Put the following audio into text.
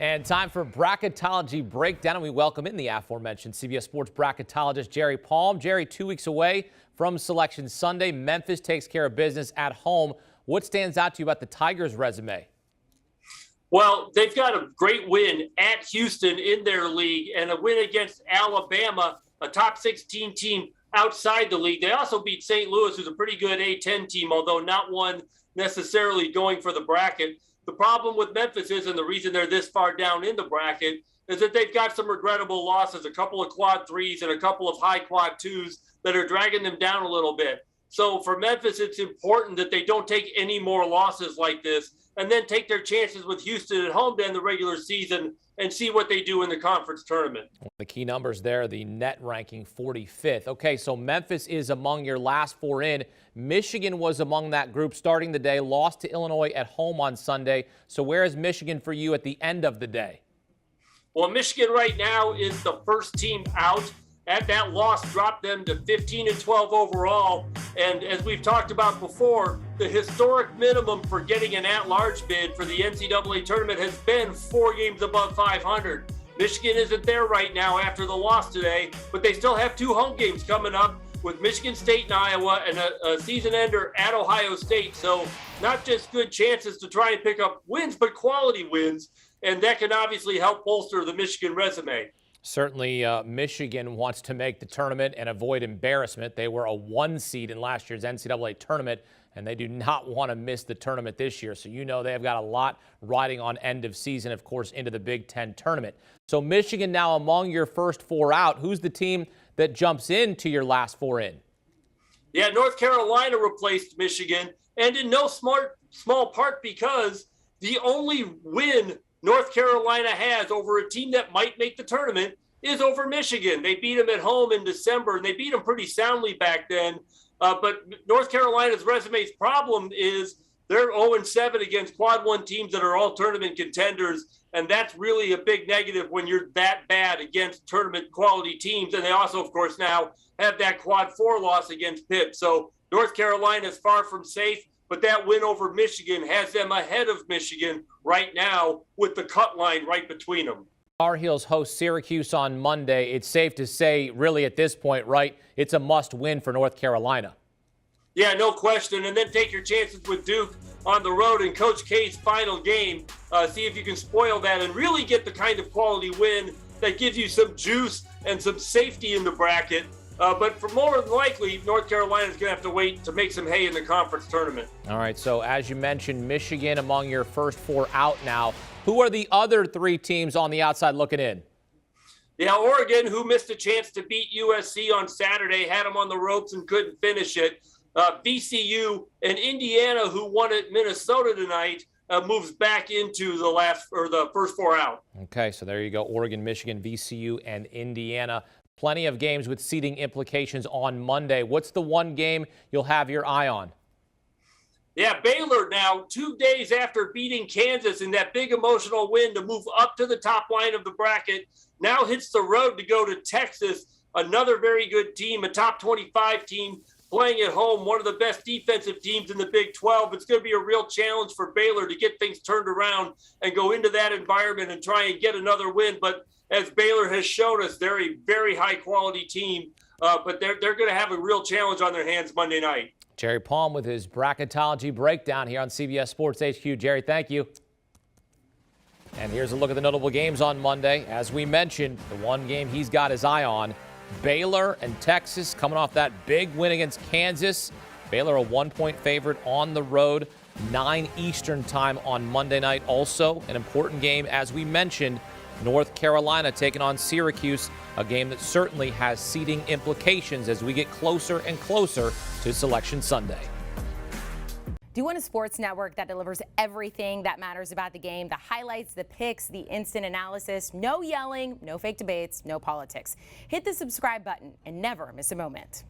And time for Bracketology Breakdown, and we welcome in the aforementioned CBS Sports bracketologist Jerry Palm. Jerry, 2 weeks away from Selection Sunday. Memphis takes care of business at home. What stands out to you about the Tigers' resume? Well, they've got a great win at Houston in their league and a win against Alabama, a top 16 team outside the league. They also beat St. Louis, who's a pretty good A-10 team, although not one necessarily going for the bracket. The problem with Memphis is, and the reason they're this far down in the bracket, is that they've got some regrettable losses, a couple of quad threes and a couple of high quad twos that are dragging them down a little bit. So for Memphis, it's important that they don't take any more losses like this and then take their chances with Houston at home to end the regular season and see what they do in the conference tournament. The key numbers there, the net ranking 45th. Okay, so Memphis is among your last four in. Michigan was among that group starting the day, lost to Illinois at home on Sunday. So where is Michigan for you at the end of the day? Well, Michigan right now is the first team out. At that loss dropped them to 15-12 overall. And as we've talked about before, the historic minimum for getting an at-large bid for the NCAA tournament has been 4 games above 500. Michigan isn't there right now after the loss today, but they still have 2 home games coming up with Michigan State and Iowa and a season ender at Ohio State. So not just good chances to try and pick up wins, but quality wins. And that can obviously help bolster the Michigan resume. Certainly, Michigan wants to make the tournament and avoid embarrassment. They were a 1 seed in last year's NCAA tournament, and they do not want to miss the tournament this year. So you know they've got a lot riding on end of season, of course, into the Big Ten tournament. So Michigan now among your first 4 out. Who's the team that jumps into your last 4 in? Yeah, North Carolina replaced Michigan, and in no small part because the only win North Carolina has over a team that might make the tournament is over Michigan. They beat them at home in December, and they beat them pretty soundly back then. But North Carolina's resume's problem is they're 0-7 against quad 1 teams that are all tournament contenders, and that's really a big negative when you're that bad against tournament quality teams. And they also, of course, now have that quad 4 loss against Pitt. So North Carolina is far from safe. But that win over Michigan has them ahead of Michigan right now with the cut line right between them. Tar Heels host Syracuse on Monday. It's safe to say, really at this point, right, it's a must-win for North Carolina. Yeah, no question. And then take your chances with Duke on the road in Coach K's final game. See if you can spoil that and really get the kind of quality win that gives you some juice and some safety in the bracket. But for more than likely, North Carolina is going to have to wait to make some hay in the conference tournament. All right, so as you mentioned, Michigan among your first 4 out now. Who are the other 3 teams on the outside looking in? Yeah, Oregon, who missed a chance to beat USC on Saturday, had them on the ropes and couldn't finish it. VCU and Indiana, who won at Minnesota tonight, moves back into the first 4 out. Okay, so there you go. Oregon, Michigan, VCU, and Indiana. Plenty of games with seeding implications on Monday. What's the one game you'll have your eye on? Yeah, Baylor now, 2 days after beating Kansas in that big emotional win to move up to the top line of the bracket, now hits the road to go to Texas, another very good team, a top 25 team playing at home, one of the best defensive teams in the Big 12. It's going to be a real challenge for Baylor to get things turned around and go into that environment and try and get another win. But as Baylor has shown us, they're a very high-quality team, but they're going to have a real challenge on their hands Monday night. Jerry Palm with his Bracketology breakdown here on CBS Sports HQ. Jerry, thank you. And here's a look at the notable games on Monday. As we mentioned, the one game he's got his eye on, Baylor and Texas coming off that big win against Kansas. Baylor a 1-point favorite on the road, 9 Eastern time on Monday night. Also an important game, as we mentioned, North Carolina taking on Syracuse, a game that certainly has seeding implications as we get closer and closer to Selection Sunday. Do you want a sports network that delivers everything that matters about the game? The highlights, the picks, the instant analysis, no yelling, no fake debates, no politics. Hit the subscribe button and never miss a moment.